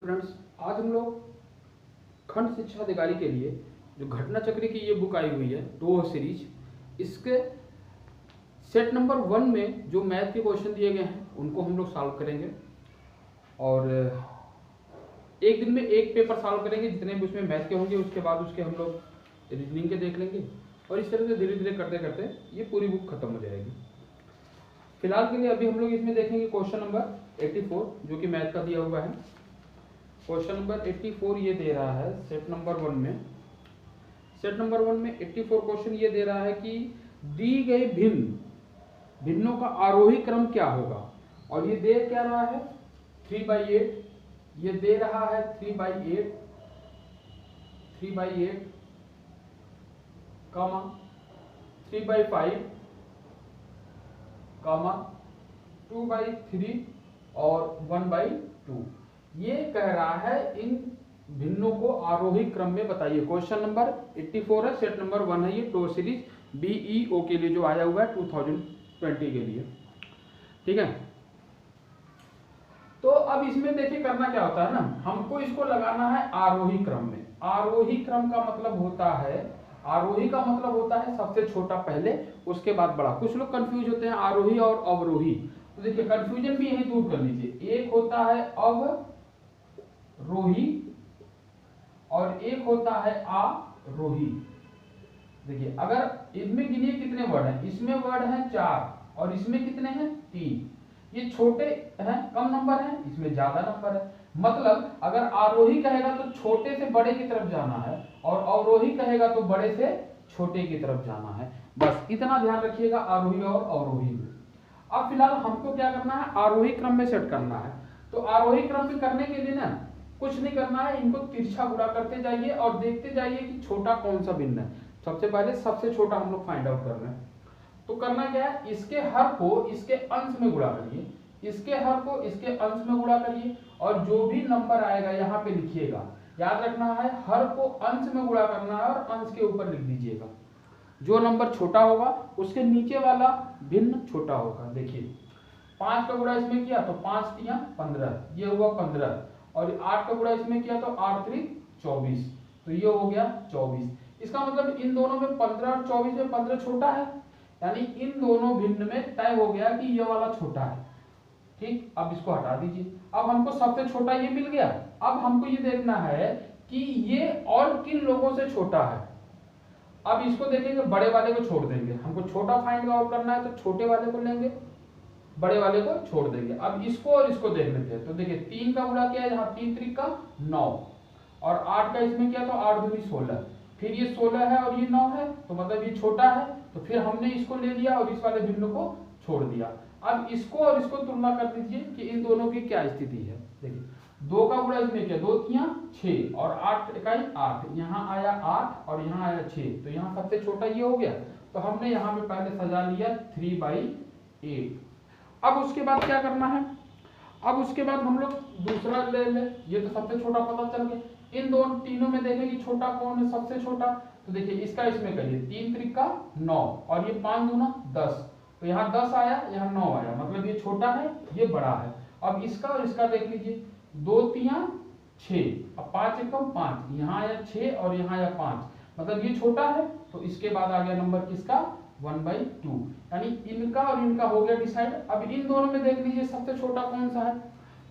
Friends, आज हम लोग खंड शिक्षा अधिकारी के लिए जो घटना चक्र की ये बुक आई हुई है 2 सीरीज, इसके सेट नंबर 1 में जो मैथ के क्वेश्चन दिए गए हैं उनको हम लोग सॉल्व करेंगे और एक दिन में एक पेपर सॉल्व करेंगे। जितने भी उसमें मैथ के होंगे उसके बाद उसके हम लोग रीजनिंग के देख लेंगे और इस तरह से धीरे धीरे करते करते ये पूरी बुक खत्म हो जाएगी। फिलहाल के लिए अभी हम लोग इसमें देखेंगे क्वेश्चन नंबर 84 जो कि मैथ का दिया हुआ है। क्वेश्चन नंबर 84 ये दे रहा है सेट नंबर 1 में। सेट नंबर 1 में 84 क्वेश्चन ये दे रहा है कि दी गई भिन्नों का आरोही क्रम क्या होगा, और ये दे क्या रहा है 3/8, ये दे रहा है 3/8 कामा 3/5 कामा 2/3 और 1/2। ये कह रहा है इन भिन्नों को आरोही क्रम में बताइए। क्वेश्चन नंबर 84 है, सेट नंबर 1 है, ये 2 सीरीज बीईओ के लिए जो आया हुआ है 2020 के लिए। ठीक है, तो अब इसमें देखिए करना क्या होता है ना, हमको इसको लगाना है आरोही क्रम में। आरोही क्रम का मतलब होता है, आरोही का मतलब होता है सबसे छोटा पहले उसके बाद बड़ा। कुछ लोग कंफ्यूज होते हैं आरोही और अवरोही, तो देखिए कंफ्यूजन भी यही दूर कर लीजिए। एक होता है अवरोही और एक होता है आरोही। देखिए अगर इसमें गिनिए कितने वर्ड हैं, इसमें वर्ड हैं 4 और इसमें कितने हैं 3। ये छोटे हैं, कम नंबर हैं, इसमें ज्यादा नंबर है। मतलब अगर आरोही कहेगा तो छोटे से बड़े की तरफ जाना है और अवरोही कहेगा तो बड़े से छोटे की तरफ जाना है। बस इतना ध्यान रखिएगा आरोही और अवरोही में। अब फिलहाल हमको क्या करना है, आरोही क्रम में सेट करना है। तो आरोही क्रम में करने के लिए ना कुछ नहीं करना है, इनको तिरछा गुणा करते जाइए और देखते जाइए कि छोटा कौन सा भिन्न है। सबसे पहले सबसे छोटा हम लोग फाइंड आउट कर रहे हैं। तो करना क्या है, इसके हर को इसके अंश में गुणा करिए, इसके हर को इसके अंश में गुणा करिए और जो भी नंबर आएगा यहाँ पे लिखिएगा। याद रखना है हर को अंश में गुणा करना है और अंश के ऊपर लिख दीजिएगा। जो नंबर छोटा होगा उसके नीचे वाला भिन्न छोटा होगा। देखिए 5 का गुणा इसमें किया तो 5 तिया 15, ये हुआ 15, और 8 का गुणा इसमें किया तो 8 3 24, तो ये हो गया 24। इसका मतलब इन दोनों में 15 और 24 में 15 छोटा है, यानी इन दोनों भिन्न में तय हो गया कि ये वाला छोटा है। ठीक, अब इसको हटा दीजिए। अब हमको सबसे छोटा ये मिल गया। अब हमको ये देखना है कि ये और किन लोगों से छोटा है। अब इसको देखेंगे, बड़े वाले को छोड़ देंगे। हमको छोटा फाइंड आउट करना है तो छोटे वाले को लेंगे, बड़े वाले को छोड़ देंगे। अब इसको और इसको देख लेते हैं। तो देखिए 3 का गुणा किया है, यहाँ 3 3 का 9 और 8 का इसमें किया तो 8 दूनी 16, फिर ये 16 है और ये 9 है, तो मतलब ये छोटा है। तो फिर हमने इसको ले लिया और इस वाले भिन्न को छोड़ दिया। अब इसको और इसको तुलना कर दीजिए कि इन दोनों की क्या स्थिति है। देखिए 2 का गुणा इसमें किया, 2 तिया 6 और 8 इकाई 8, यहाँ आया 8 और यहाँ आया 6, तो यहाँ सबसे छोटा ये हो गया। तो हमने यहाँ पे पहले सजा लिया 3/8। अब उसके बाद क्या करना है, अब उसके बाद हम लोग दूसरा ले ले, ये तो सबसे छोटा पता चल गया। इन दोनों तीनों में देखें कि छोटा कौन है सबसे छोटा। तो देखिए इसका इसमें करिए 3 3 का 9 और ये 5 दूना 10, तो यहाँ 10 आया, यहाँ 9 आया, मतलब ये छोटा है ये बड़ा है। अब इसका और इसका देख लीजिए, 2 तिया 6 और 5 एकम 5, यहाँ आया 6 और यहाँ आया 5, मतलब ये छोटा है। तो इसके बाद आ गया नंबर किसका 1/2, यानी इनका और इनका हो गया डिसाइड। अब इन दोनों में देख लीजिए सबसे छोटा कौन सा है।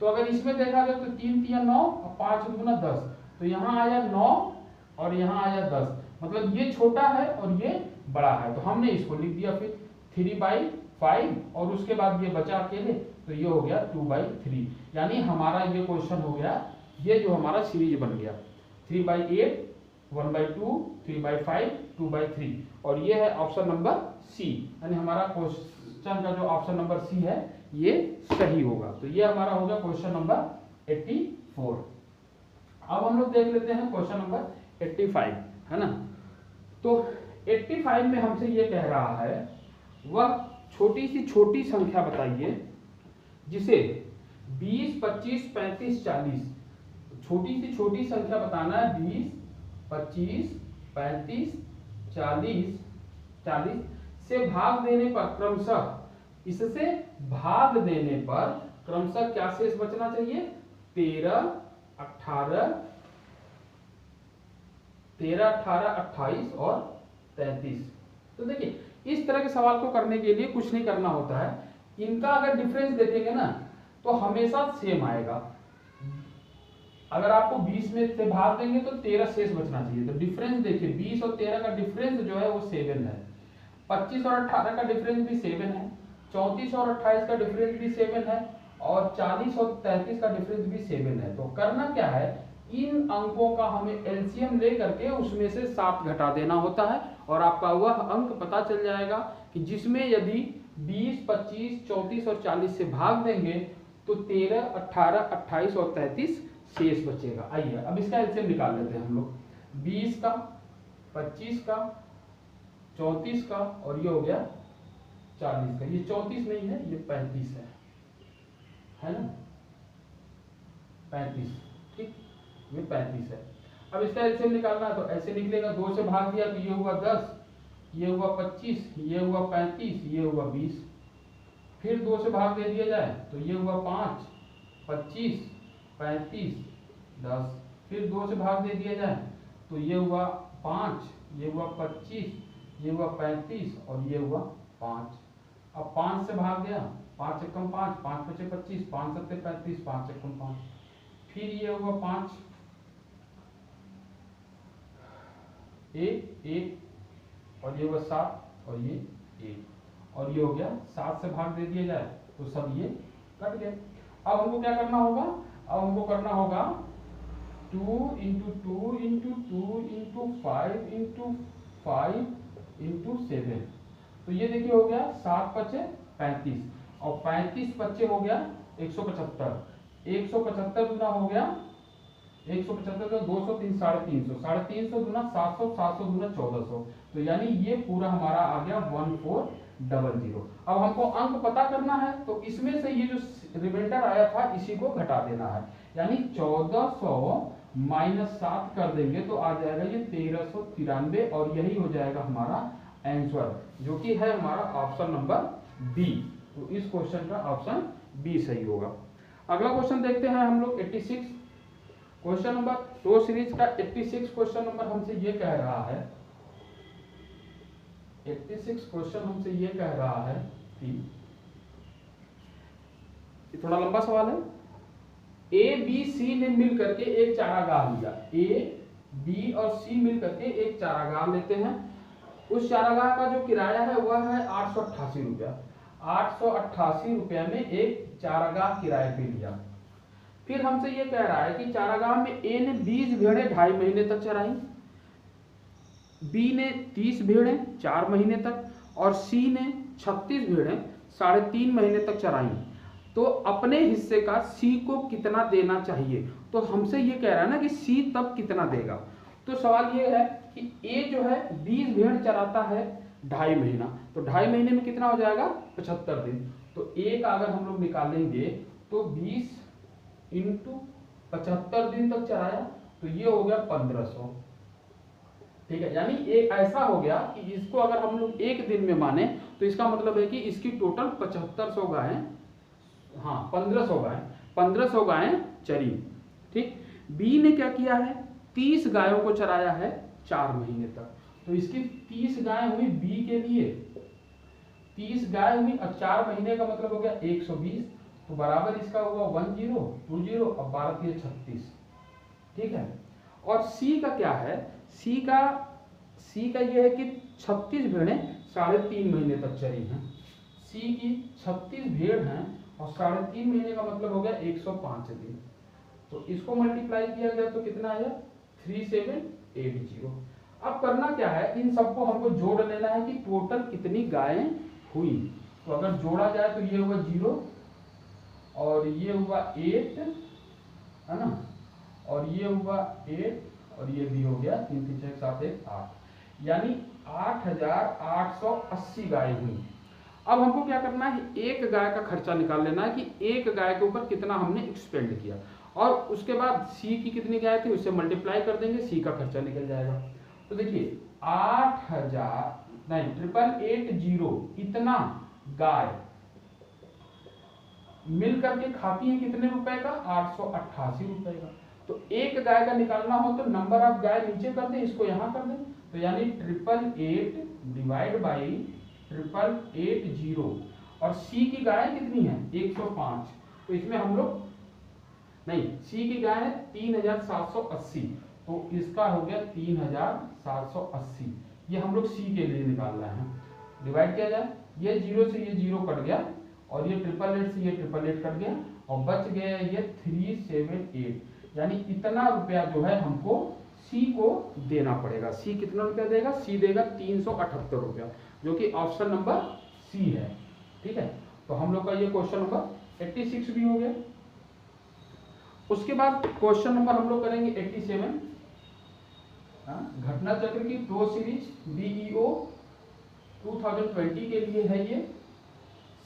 तो अगर इसमें देखा जाए तो 3 तिया 9 और 5 दूना 10, तो यहाँ आया 9 और यहाँ आया 10, मतलब ये छोटा है और ये बड़ा है। तो हमने इसको लिख दिया फिर 3/5 और उसके बाद ये बचा अकेले, तो ये हो गया 2/3। यानी हमारा ये क्वेश्चन हो गया, ये जो हमारा सीरीज बन गया 3/8 1/2 3/5 2/3, और ये है ऑप्शन नंबर सी। यानी हमारा क्वेश्चन का जो ऑप्शन नंबर सी है ये सही होगा। तो ये हमारा होगा क्वेश्चन नंबर 84। अब हम लोग देख लेते हैं क्वेश्चन नंबर 85, है ना। तो 85 में हमसे ये कह रहा है वह छोटी सी छोटी संख्या बताइए जिसे 20 25 35 40, छोटी सी छोटी संख्या बताना है 20 25 35 40 से भाग देने पर क्रमशः, इससे भाग देने पर क्रमशः क्या शेष बचना चाहिए 13 18, 13, 18, 28 और 33। तो देखिए इस तरह के सवाल को करने के लिए कुछ नहीं करना होता है, इनका अगर डिफरेंस देखेंगे ना तो हमेशा सेम आएगा। अगर आपको 20 में से भाग देंगे तो 13 शेष बचना चाहिए। तो डिफरेंस देखिए 20 और 13 का डिफरेंस जो है वो 7 है। 25 और 18 का डिफरेंस भी 7 है। 34 और 28 का डिफरेंस भी 7 है। और 40 और 33 का डिफरेंस भी 7 है। तो करना क्या है, इन अंकों का हमें एलसीएम ले करके उसमें से 7 घटा देना होता है और आपका वह अंक पता चल जाएगा कि जिसमें यदि 20, 25, 34 और 40 से भाग देंगे तो 13, 18, 28 और 33 शेष बचेगा। आइए अब इसका एलसीएम निकाल लेते हैं हम लोग। 20 का, 25 का, 34 का और ये हो गया 40 का। ये 34 नहीं है, ये 35 है ना, 35, ठीक, ये 35 है। अब इसका एलसीएम निकालना है तो ऐसे निकलेगा, 2 से भाग दिया तो ये हुआ 10, ये हुआ 25, ये हुआ 35, ये हुआ 20। फिर 2 से भाग दे दिया जाए तो ये हुआ 5, 25, 35, 10। फिर 2 से भाग दे दिया जाए तो ये हुआ 5, ये हुआ 25, ये हुआ 35 और ये हुआ 5। अब 5 से भाग दिया, 5 एकम 5, 5 पचे 25, 5 सत्ते 35, 5 एकम 5। फिर ये हुआ 5, 1 और ये हुआ 7 और ये 1 और ये हो गया। 7 से भाग दे दिया जाए तो सब ये कट गए। अब हमको क्या करना होगा, अब हमको करना होगा 2 into 2 into 2 into 5 into 5 into 7। तो ये देखिए हो गया 7 पचे 35 और 35 पचे हो गया 175। 175 गुना हो गया 175 तो 200, 3, 350, 350 गुना 700, 700 गुना 1400। तो यानी ये पूरा हमारा आ गया 1400। अब हमको अंक पता करना है तो इसमें से ये जो रिमाइंडर आया था इसी को घटा देना है, यानी 1400 माइनस 7 कर देंगे तो आ जाएगा ये 1393 और यही हो जाएगा हमारा आंसर, जो कि है हमारा ऑप्शन नंबर बी। तो इस क्वेश्चन का ऑप्शन बी सही होगा। अगला क्वेश्चन देखते हैं हम लोग 86 क्वेश्चन नंबर 2 सीरीज का 86 क्वेश्चन नंबर हमसे ये कह रहा है, 86 क्वेश्चन हमसे ये कह रहा है कि थोड़ा लंबा सवाल है। ए बी सी ने मिल करके एक चारागाह लिया। ए बी और सी मिल करके एक चारागाह लेते हैं। उस चारागाह का जो किराया है वह है 888 रुपया। 888 रुपया में एक चारागाह किराए पे लिया। फिर हमसे ये कह रहा है कि चारागाह में ए ने 20 भेड़ें 2.5 महीने तक चराई, बी ने 30 भेड़ें 4 महीने तक और सी ने 36 भेड़ें 3.5 महीने तक चराई। तो अपने हिस्से का सी को कितना देना चाहिए। तो हमसे ये कह रहा है ना कि सी तब कितना देगा। तो सवाल ये है कि ए जो है 20 भेड़ चराता है 2.5 महीना, तो 2.5 महीने में कितना हो जाएगा 75 दिन। तो ए का अगर हम लोग निकालेंगे तो 20 इंटू 75 दिन तक चराया तो ये हो गया 1500। ठीक है, यानी एक ऐसा हो गया कि इसको अगर हम लोग एक दिन में माने तो इसका मतलब है कि इसकी टोटल 7500 गायें, हाँ 1500 गायें चरी। ठीक, बी ने क्या किया है 30 गायों को चराया है 4 महीने तक। तो इसकी 30 गायें हुई बी के लिए, 30 गाय हुई और 4 महीने का मतलब हो गया 120। तो बराबर इसका हुआ 1020 और 12 के 36। ठीक है, और सी का क्या है, सी का यह है कि 36 भेड़ें 3.5 महीने तक चरी हैं। सी की 36 भेड़ हैं और 3.5 महीने का मतलब हो गया 105 दिन। तो इसको मल्टीप्लाई किया गया तो कितना आया 3780। अब करना क्या है, इन सबको हमको जोड़ लेना है कि टोटल कितनी गायें हुई। तो अगर जोड़ा जाए तो ये हुआ 0 और ये हुआ 8 है ना, और ये हुआ 8 और ये भी हो गया 3 3 6 7 1 8, यानी 8880 गाय हुई। अब हमको क्या करना है, एक गाय का खर्चा निकाल लेना है कि एक गाय के ऊपर कितना हमने एक्सपेंड किया, और उसके बाद सी की कितनी गाय थी उससे मल्टीप्लाई कर देंगे, सी का खर्चा निकल जाएगा। तो देखिए 8880 इतना गाय मिल करके खाती है कितने रुपए का 888 रुपए का। तो एक गाय का निकालना हो तो नंबर ऑफ गाय नीचे कर दें, इसको यहाँ कर दें, तो यानी 888 डिवाइड बाई 8880, और सी की गाय कितनी है 105, तो इसमें हम लोग नहीं, सी की गाय है 3780, तो इसका हो गया 3780, ये हम लोग सी के लिए निकाल रहे हैं। डिवाइड किया जाए, ये 0 से ये 0 कट गया, और ये 888 से ये 888 कट गया, और बच गया ये 378, यानी इतना रुपया जो है हमको सी को देना पड़ेगा। सी कितना रुपया देगा, सी देगा 378 रुपया, जो कि ऑप्शन नंबर सी है। ठीक है, तो हम लोग का ये क्वेश्चन नंबर 86 भी हो गया। उसके बाद क्वेश्चन नंबर हम लोग करेंगे 87। घटना चक्र की 2 सीरीज बीईओ 2020 के लिए है ये,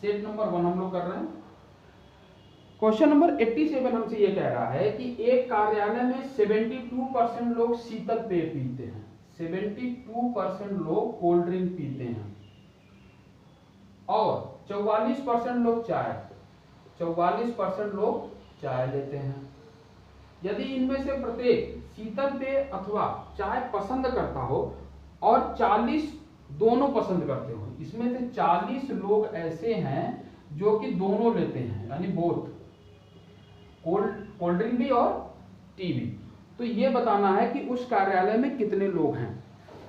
सेट नंबर 1 हम लोग कर रहे हैं। क्वेश्चन नंबर 87 हमसे ये कह रहा है कि एक कार्यालय में 72% लोग शीतल पेय पीते हैं, 72% लोग कोल्ड ड्रिंक पीते हैं, और 44% लोग चाय, 44% लोग चाय लेते हैं। यदि इनमें से प्रत्येक शीतल पेय अथवा चाय पसंद करता हो और 40 दोनों पसंद करते हो, इसमें से 40 लोग ऐसे हैं जो कि दोनों लेते हैं, यानी बोथ कोल्ड ड्रिंक भी और टी भी, तो ये बताना है कि उस कार्यालय में कितने लोग हैं।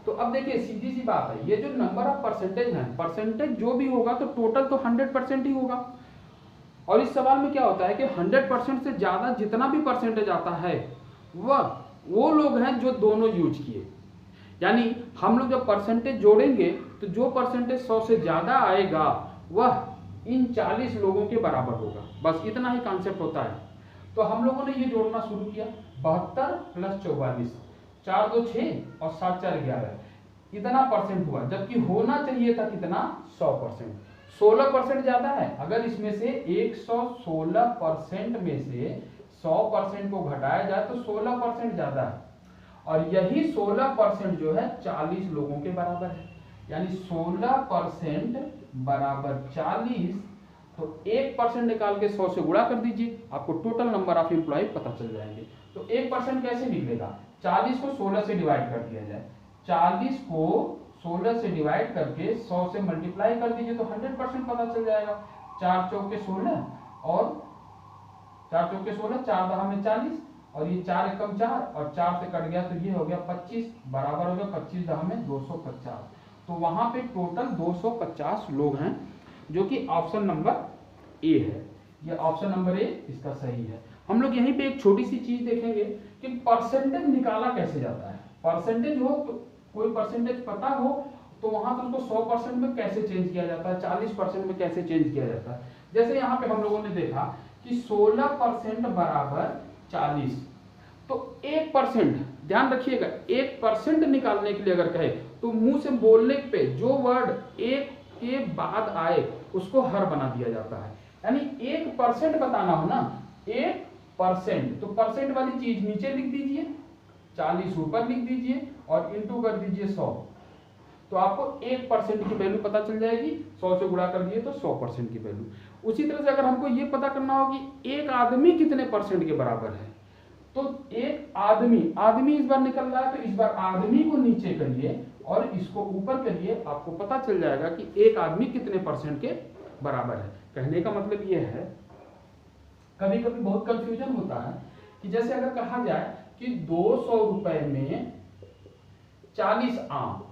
तो अब देखिए सीधी सी बात है, ये जो नंबर ऑफ परसेंटेज है, परसेंटेज जो भी होगा तो टोटल तो 100% ही होगा, और इस सवाल में क्या होता है कि 100% से ज्यादा जितना भी परसेंटेज आता है वो लोग हैं जो दोनों यूज किए, यानी हम लोग जब परसेंटेज जोड़ेंगे तो जो परसेंटेज 100 से ज्यादा आएगा वह इन 40 लोगों के बराबर होगा, बस इतना ही कॉन्सेप्ट होता है। तो हम लोगों ने ये जोड़ना शुरू किया, 72 प्लस 44, 4 2 6 और 7 4 11, इतना परसेंट हुआ, जबकि होना चाहिए था कितना 100%, 16% ज्यादा है। अगर इसमें से 116% में से 100% को घटाया जाए तो 16% ज्यादा है, और यही 16% जो है 40 लोगों के बराबर है, यानी 16% बराबर 40, तो 1% निकाल के 100 से गुणा कर दीजिए, आपको टोटल नंबर ऑफ एम्प्लॉय पता चल जाएंगे। तो 1% कैसे निकलेगा, 40 को 16 से डिवाइड कर दिया जाए, 40 को 16 से डिवाइड करके 100 से मल्टीप्लाई कर दीजिए तो 100% पता चल जाएगा। 4 चौके 16 और 4 चौके 16, 4 दहा में 40, और ये 4 एकम 4 और 4 से कट गया तो ये हो गया 25, बराबर हो गया 25 दहा में 250, तो वहां पे टोटल 250 लोग हैं, जो कि ऑप्शन नंबर ए है। ये ऑप्शन नंबर ए इसका सही है। हम लोग यहीं पे एक छोटी सी चीज देखेंगे कि परसेंटेज निकाला कैसे जाता है। परसेंटेज हो तो कोई परसेंटेज पता हो तो वहां तो उसको 100% में कैसे चेंज किया जाता है, 40% में कैसे चेंज किया जाता है। जैसे यहाँ पे हम लोगों ने देखा कि 16% बराबर 40, तो 1%, ध्यान रखिएगा, 1% निकालने के लिए अगर कहे तो मुंह से बोलने पे जो वर्ड एक के बाद आए उसको हर बना दिया जाता है, यानी 1% बताना हो ना, 1%, तो परसेंट वाली चीज नीचे लिख दीजिए, 40 ऊपर लिख दीजिए और इंटू कर दीजिए 100, तो आपको 1% की वैल्यू पता चल जाएगी। 100 से गुणा कर दिए तो 100% की वैल्यू। उसी तरह से अगर हमको ये पता करना हो कि एक आदमी कितने परसेंट के बराबर है, तो एक आदमी इस बार निकल रहा है, तो इस बार आदमी को नीचे करिए और इसको ऊपर करिए, आपको पता चल जाएगा कि एक आदमी कितने परसेंट के बराबर है। कहने का मतलब ये है, कभी कभी बहुत कंफ्यूजन होता है कि जैसे अगर कहा जाए कि 200 रुपए में 40 आम,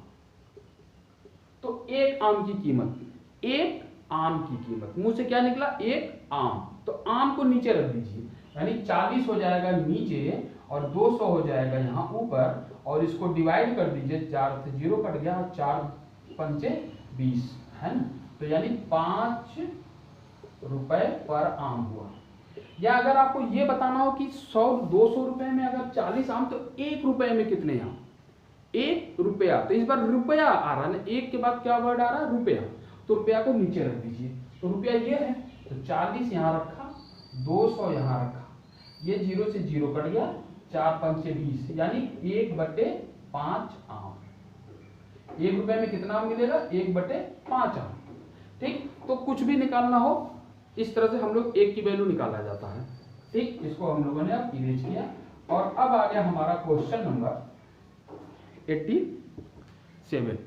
तो एक आम की कीमत, एक आम की कीमत, मुंह से क्या निकला, एक आम, तो आम को नीचे रख दीजिए, यानी 40 हो जाएगा नीचे और 200 हो जाएगा यहाँ ऊपर, और इसको डिवाइड कर दीजिए, 4 से 0 कट गया, 4 पंचे 20 है ना, तो यानी 5 रुपए पर आम हुआ। या अगर आपको ये बताना हो कि 200 रुपए में अगर 40 आम, तो 1 रुपए में कितने आम, 1 रुपया, तो इस बार रुपया आ रहा है ना, एक के बाद क्या वर्ड आ रहा है, रुपया, तो रुपया को नीचे रख दीजिए, तो रुपया ये है, तो 40 यहाँ रखा, 200 यहाँ रखा, ये 0 से 0 कट गया, 4 पंचे 20, यानी 1/5 आम। 1 रुपए में कितना आम मिलेगा, 1/5 आम। ठीक, तो कुछ भी निकालना हो इस तरह से हम लोग 1 की वैल्यू निकाला जाता है। ठीक, इसको हम लोगों ने अब इरेज किया, और अब आ गया हमारा क्वेश्चन नंबर 87।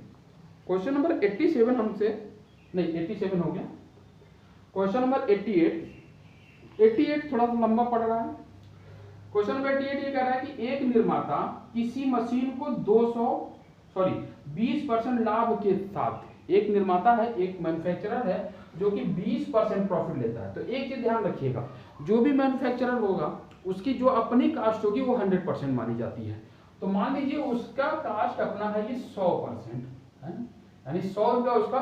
क्वेश्चन नंबर 87 हमसे नहीं 87 हो गया। क्वेश्चन नंबर 88 थोड़ा सा लंबा पड़ रहा है। क्वेश्चन नंबर 88 ये कह रहा है कि एक निर्माता किसी मशीन को 20% लाभ के साथ, एक निर्माता है, एक मैन्युफैक्चरर है जो कि 20% प्रॉफिट लेता है। तो एक चीज ध्यान रखिएगा, जो भी मैन्युफैक्चरर होगा उसकी जो अपनी कास्ट होगी वो 100% मानी जाती है। तो मान लीजिए उसका कास्ट अपना है ये 100% है, यानी 100 रुपया उसका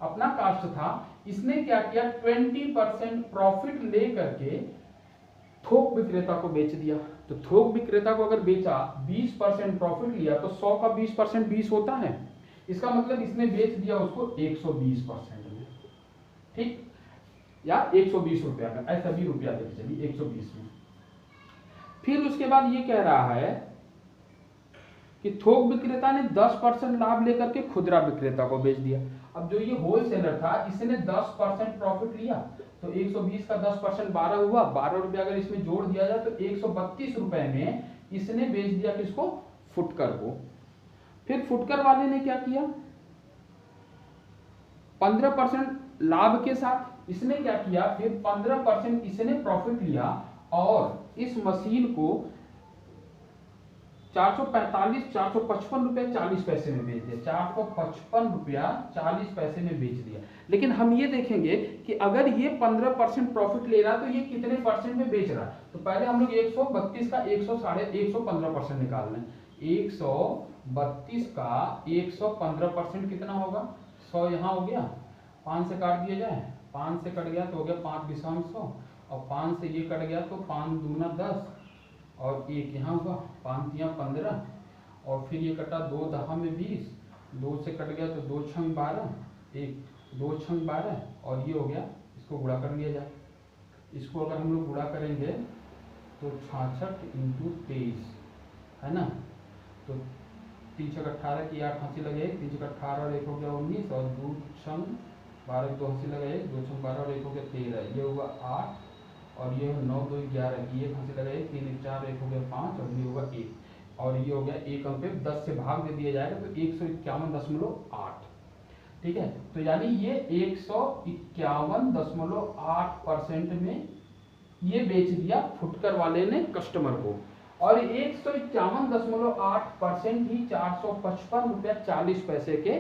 अपना कास्ट था। इसने क्या किया, 20% प्रॉफिट ले करके थोक विक्रेता को बेच दिया। तो थोक विक्रेता को अगर बेचा, 20% प्रॉफिट लिया, तो 100 का 20% 20 होता है। इसका मतलब इसने बेच दिया उसको 120% में, ठीक, या 120 रुपया में, ऐसा भी रुपया लेके चलिए 120 में। फिर उसके बाद ये कह रहा है कि थोक विक्रेता ने 10% लाभ लेकर के खुदरा विक्रेता को बेच दिया। अब जो ये होलसेलर था इसने 10% प्रॉफिट लिया, तो 120 का 10% 12 हुआ, 12 रुपया अगर इसमें जोड़ दिया जाए तो 132 रुपए में इसने बेच दिया किसको, फुटकर को। फिर फुटकर वाले ने क्या किया, 15% लाभ के साथ इसने क्या किया, फिर 15% इसने प्रॉफिट लिया और इस मशीन को 455 रुपया 40 पैसे में बेच दिया, 455 रुपया 40 पैसे में बेच दिया। लेकिन हम ये देखेंगे कि अगर ये 15% प्रॉफिट ले रहा है तो ये कितने परसेंट में बेच रहा है। तो पहले हम लोग 132 का 115% निकाल लें। 132 का 115% कितना होगा, 100 यहाँ हो गया, 5 से काट दिया जाए, 5 से कट गया तो हो गया 5×100, और 5 से ये कट गया तो 5 दूना 10, और एक यहाँ हुआ 5 तिया 15, और फिर ये कटा 2 दहा में 20, 2 से कट गया तो 2 छंग 12, 2 छंग 12, और ये हो गया, इसको गुणा कर लिया जाए। इसको अगर हम लोग गुणा करेंगे तो 66 × 23 है ना, तो 3 छक 18 की 8 हंसी लगे, 3 छक 18 और 1 हो गया 19, और 2 छंग 12 2 हंसी लगे, 2 छंग 12 और 1 हो गया 13, ये हुआ 8, और ये 9 2 11 की 1 हंसी लगे, 3 1 4 1 हो गया 5, और ये होगा 1, और ये हो गया 1 अंक पे 10 से भाग दे दिया जाएगा तो 151.8, ठीक है। तो यानी ये 151.8% में ये बेच दिया फुटकर वाले ने कस्टमर को, और 151.8% ही 455 रुपया 40 पैसे के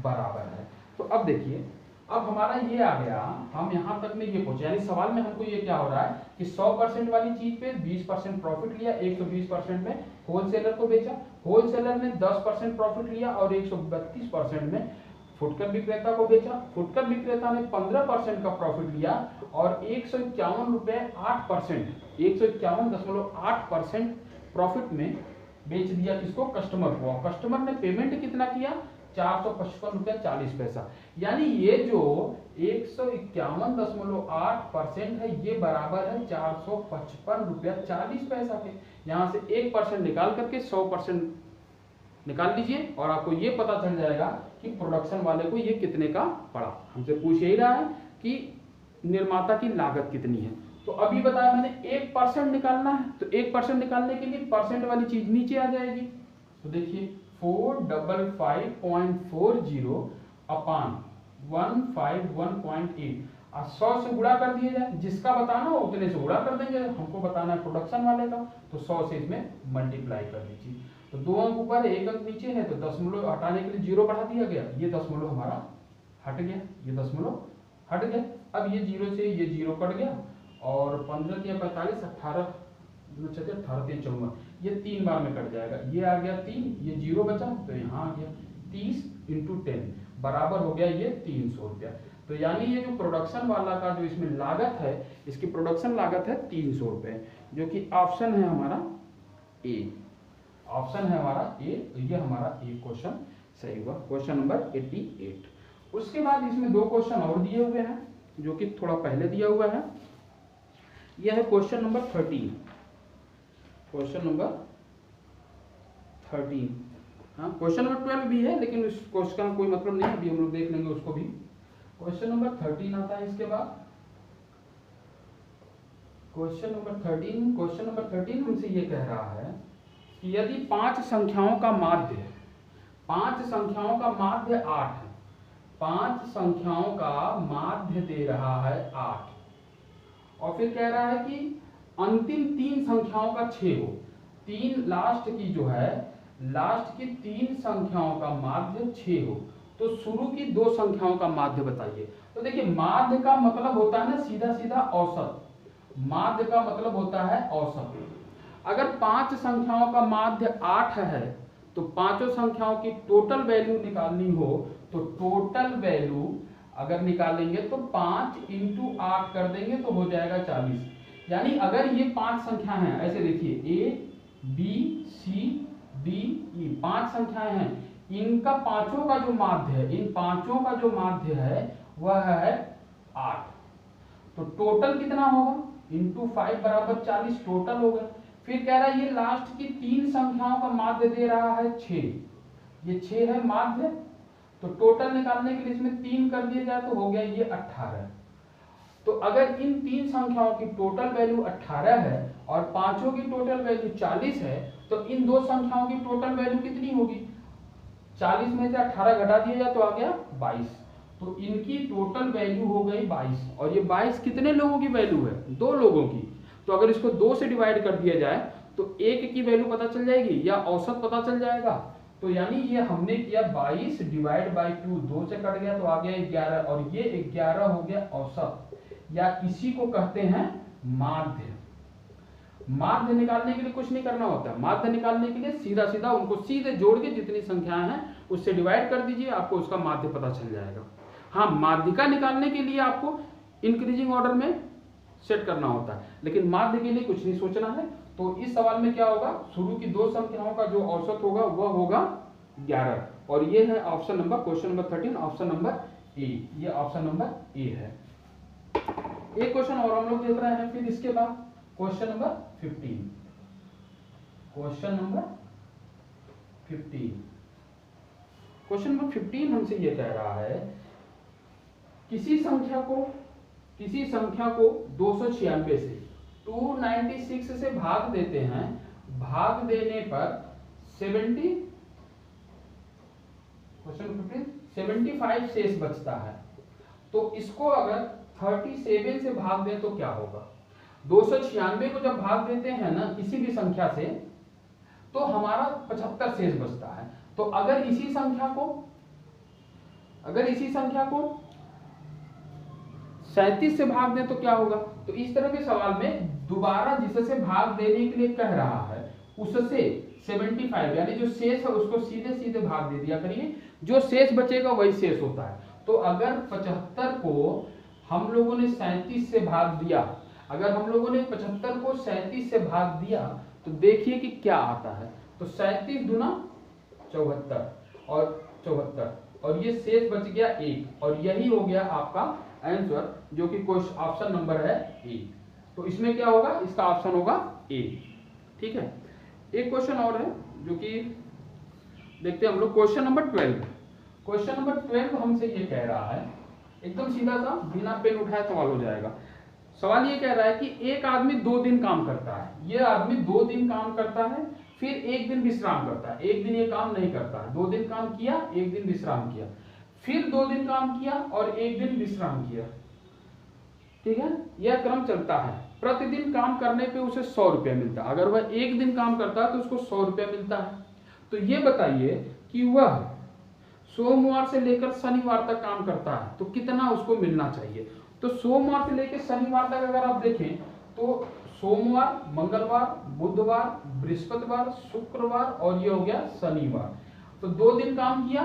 बराबर है। तो अब देखिए, अब हमारा ये आ गया, हम यहाँ तक में ये पहुंचे, यानी सवाल में हमको ये क्या हो रहा है कि 100% वाली चीज पे 20% प्रॉफिट लिया, 120% में होलसेलर को बेचा, होलसेलर ने 10% प्रॉफिट लिया और 132% में फुटकर विक्रेता को बेचा, फुटकर विक्रेता ने 15% का प्रॉफिट लिया और 151 रुपये 8%, 151.8% प्रॉफिट में बेच दिया किसको, कस्टमर को। कस्टमर ने पेमेंट कितना किया, 455 रुपया 40 पैसा। यानी ये जो 151.8% है ये बराबर है 455 रुपया 40 पैसा के। यहाँ से 1% निकाल करके 100% निकाल लीजिए और आपको ये पता चल जाएगा कि प्रोडक्शन वाले को ये कितने का पड़ा। हमसे पूछ ही रहा है कि निर्माता की लागत कितनी है। तो अभी बताया मैंने 1% निकालना है, तो 1% निकालने के लिए परसेंट वाली चीज नीचे आ जाएगी। तो देखिए 455.40 अपान 151.8 और 100 से गुणा कर दिया जाए, जिसका बताना हो उतने से गुणा कर देंगे, हमको बताना है प्रोडक्शन वाले का, तो 100 से इसमें मल्टीप्लाई कर दीजिए। तो 2 अंक ऊपर है 1 अंक नीचे है, तो दशमलव हटाने के लिए 0 बढ़ा दिया गया, ये दशमलव हमारा हट गया, ये दशमलव हट गया। अब ये 0 से ये 0 कट गया और 15 या 45 18 18 54, ये 3 बार में कट जाएगा, ये आ गया 3, ये 0 बचा तो यहाँ आ गया 30 × 10 बराबर हो गया ये 300 रुपया। तो यानी ये जो प्रोडक्शन वाला का जो इसमें लागत है, इसकी प्रोडक्शन लागत है 300 रुपये, जो कि ऑप्शन है हमारा ए, ऑप्शन है हमारा ए। ये हमारा ए क्वेश्चन सही हुआ, क्वेश्चन नंबर 88। उसके बाद इसमें 2 क्वेश्चन और दिए हुए हैं जो कि थोड़ा पहले दिया हुआ है। यह है क्वेश्चन नंबर 13, क्वेश्चन नंबर 13। हाँ, क्वेश्चन नंबर 12 भी है लेकिन उस क्वेश्चन का कोई मतलब नहीं, अभी हम लोग देख लेंगे उसको भी। क्वेश्चन नंबर 13 आता है इसके बाद, क्वेश्चन नंबर 13 हमसे ये कह रहा है कि यदि 5 संख्याओं का माध्य 8 है, 5 संख्याओं का माध्य दे रहा है 8, और फिर कह रहा है कि अंतिम 3 संख्याओं का 6 हो, लास्ट की 3 संख्याओं का माध्य 6 हो, तो शुरू की 2 संख्याओं का माध्य बताइए। तो देखिए, माध्य का मतलब होता है ना सीधा सीधा औसत, माध्य का मतलब होता है औसत। अगर 5 संख्याओं का माध्य 8 है तो पांचों संख्याओं की टोटल वैल्यू निकालनी हो तो टोटल वैल्यू अगर निकालेंगे तो 5 × 8 कर देंगे तो हो जाएगा 40। यानी अगर ये 5 संख्या हैं, ऐसे देखिए A B C D E 5 संख्याएं हैं, इनका पांचों का जो माध्य है, इन पांचों का जो माध्य है वह है 8, तो टोटल कितना होगा इंटू 5 बराबर 40 टोटल होगा। फिर कह रहा है ये लास्ट की 3 संख्याओं का माध्य दे रहा है 6, ये 6 है माध्य, तो टोटल निकालने के लिए इसमें 3 कर दिया जाए तो हो गया ये 18। तो अगर इन 3 संख्याओं की टोटल वैल्यू 18 है और पांचों की टोटल वैल्यू 40 है तो इन 2 संख्याओं की टोटल वैल्यू कितनी होगी, 40 में से 18 घटा दिया जाए तो आ गया 22, तो इनकी टोटल वैल्यू हो गई 22, और ये 22 कितने लोगों की वैल्यू है, 2 लोगों की। तो अगर इसको 2 से डिवाइड कर दिया जाए तो 1 की वैल्यू पता चल जाएगी या औसत पता चल जाएगा। तो यानी ये हमने किया 22 डिवाइड बाई 2, 2 से कट गया तो आ गया 11, और ये 11 हो गया औसत, या इसी को कहते हैं माध्य। माध्य निकालने के लिए कुछ नहीं करना होता, माध्य निकालने के लिए सीधा सीधा उनको सीधे जोड़ के जितनी संख्याएं हैं उससे डिवाइड कर दीजिए, आपको उसका माध्य पता चल जाएगा। हाँ, माध्यिका निकालने के लिए आपको इंक्रीजिंग ऑर्डर में सेट करना होता है, लेकिन माध्य के लिए कुछ नहीं सोचना है। तो इस सवाल में क्या होगा, शुरू की 2 संख्याओं का जो औसत होगा वह होगा 11, और ये है option number, question number 13 option number A, ये ऑप्शन नंबर ए है। एक क्वेश्चन और हम लोग देख रहे हैं, फिर इसके बाद क्वेश्चन नंबर 15। क्वेश्चन नंबर 15 हमसे ये कह रहा है किसी संख्या को 296 से 296 से भाग देते हैं, भाग देने पर 75 शेष बचता है, तो इसको अगर 37 से भाग दें तो क्या होगा। 296 को जब भाग देते हैं ना किसी भी संख्या से तो हमारा 75 शेष बचता है। तो अगर इसी संख्या को 37 से भाग दें तो क्या होगा। तो इस तरह के सवाल में दोबारा जिससे भाग देने के लिए कह रहा है उससे 75 यानी जो शेष है उसको सीधे सीधे भाग दे दिया करिए, जो शेष बचेगा वही शेष होता है। तो अगर 75 को हम लोगों ने 37 से भाग दिया, अगर हम लोगों ने 75 को 37 से भाग दिया तो देखिए कि क्या आता है। तो 37 दूना 74 और 74, और ये शेष बच गया 1, और यही हो गया आपका आंसर, जो कि ऑप्शन नंबर है ए। तो इसमें क्या होगा, इसका ऑप्शन होगा ए। ठीक है, एक क्वेश्चन और है जो कि देखते हैं हम लोग, क्वेश्चन नंबर 12। क्वेश्चन नंबर 12 हमसे ये कह रहा है, एकदम सीधा सा बिना पेन उठाए सवाल हो जाएगा। सवाल ये कह रहा है कि एक आदमी 2 दिन काम करता है, ये आदमी 2 दिन काम करता है फिर 1 दिन विश्राम करता है, 1 दिन ये काम नहीं करता है, 2 दिन काम किया 1 दिन विश्राम किया, फिर 2 दिन काम किया और 1 दिन विश्राम किया। ठीक है, यह क्रम चलता है। प्रतिदिन काम करने पे उसे 100 रुपया मिलता है, अगर वह 1 दिन काम करता है तो उसको 100 रुपया मिलता है। तो ये बताइए कि वह सोमवार से लेकर शनिवार तक काम करता है तो कितना उसको मिलना चाहिए। तो सोमवार से लेकर शनिवार तक अगर आप देखें तो सोमवार, मंगलवार, बुधवार, बृहस्पतिवार, शुक्रवार और ये हो गया शनिवार। तो 2 दिन काम किया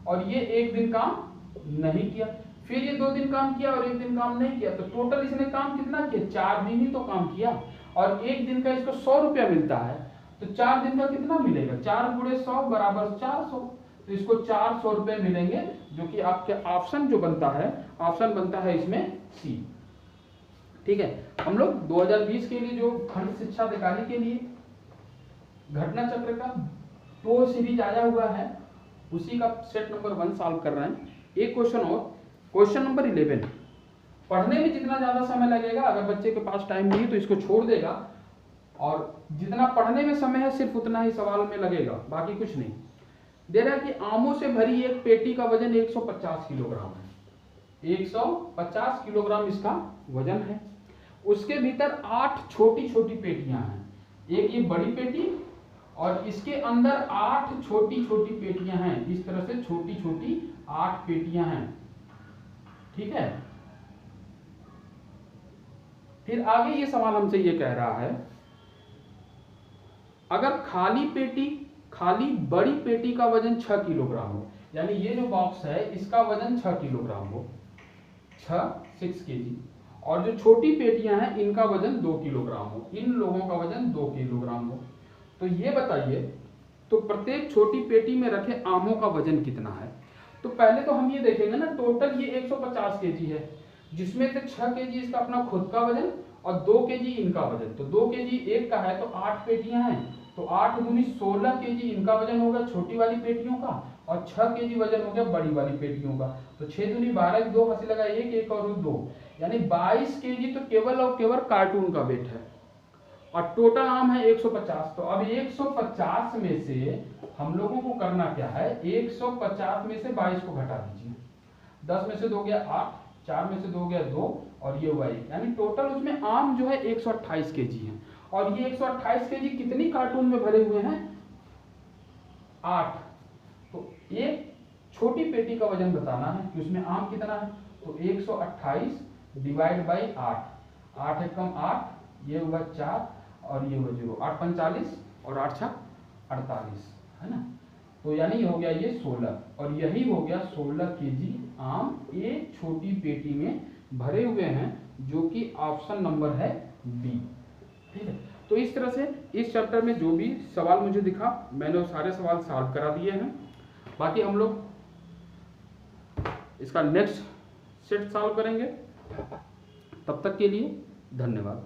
और ये 1 दिन काम नहीं किया, फिर ये 2 दिन काम किया और 1 दिन काम नहीं किया, तो टोटल इसने काम कितना किया, 4 दिन ही तो काम किया, और 1 दिन का इसको 100 रुपया मिलता है। तो 4 दिन का कितना मिलेगा, 4 × 100 बराबर 400, तो इसको 400 रुपए मिलेंगे, जो कि आपके ऑप्शन जो बनता है, ऑप्शन बनता है इसमें सी। ठीक है, हम लोग 2020 के लिए जो खंड शिक्षा अधिकारी के लिए घटना चक्र का 2 सीरीज आया हुआ है उसी का सेट नंबर 1 सॉल्व कर रहे हैं। एक क्वेश्चन और, क्वेश्चन नंबर 11। पढ़ने में जितना ज्यादा समय लगेगा, अगर बच्चे के पास टाइम नहीं है तो इसको छोड़ देगा, और जितना पढ़ने में समय है सिर्फ उतना ही सवाल में लगेगा, बाकी कुछ नहीं। दे रहा है कि आमों से भरी एक पेटी का वजन 150 किलोग्राम है। 150 किलोग्राम इसका वजन है। उसके भीतर 8 छोटी छोटी पेटियां हैं, एक ये बड़ी पेटी और इसके अंदर 8 छोटी छोटी पेटियां हैं। इस तरह से छोटी छोटी 8 पेटियां हैं, ठीक है। फिर आगे ये सवाल हमसे ये कह रहा है, अगर खाली बड़ी पेटी का वजन 6 किलोग्राम हो, यानी ये जो बॉक्स है इसका वजन 6 किलोग्राम हो, 6 केजी, और जो छोटी पेटियां हैं इनका वजन 2 किलोग्राम हो, इन लोगों का वजन 2 किलोग्राम हो, तो ये बताइए तो प्रत्येक छोटी पेटी में रखे आमों का वजन कितना है। तो पहले तो हम ये देखेंगे ना, टोटल ये 150 केजी है, जिसमें से 6 केजी इसका अपना खुद का वजन और 2 केजी इनका वजन। तो 2 केजी एक का है तो 8 पेटियां हैं, तो 8 दूनी 16 केजी इनका वजन होगा छोटी वाली पेटियों का, और 6 केजी वजन हो गया बड़ी वाली पेटियों का। तो 6 दूनी 12, 2 हंसी लगा 1, 1 और 2, यानी 22 केजी तो केवल और केवल कार्टून का वेट है, और टोटल आम है 150। तो अब 150 में से हम लोगों को करना क्या है, 150 में से 22 को घटा दीजिए, 10 में से 2 गया 8, 4 में से 2 गया 2, और ये हुआ 1, यानी टोटल उसमें आम जो है 128 केजी है। और ये 128 केजी कितनी कार्टून में भरे हुए हैं, 8। तो एक छोटी पेटी का वजन बताना है कि उसमें आम कितना है, तो 128 डिवाइड बाई 8, 8 एकम 8, ये हुआ 4 और ये हुआ 0, 8 45 और 8 6 48, है ना। तो यानी हो गया ये 16, और यही हो गया 16 केजी आम एक छोटी पेटी में भरे हुए हैं, जो कि ऑप्शन नंबर है बी, ठीक है। तो इस तरह से इस चैप्टर में जो भी सवाल मुझे दिखा मैंने वो सारे सवाल सॉल्व करा दिए हैं। बाकी हम लोग इसका नेक्स्ट सेट सॉल्व करेंगे। तब तक के लिए धन्यवाद।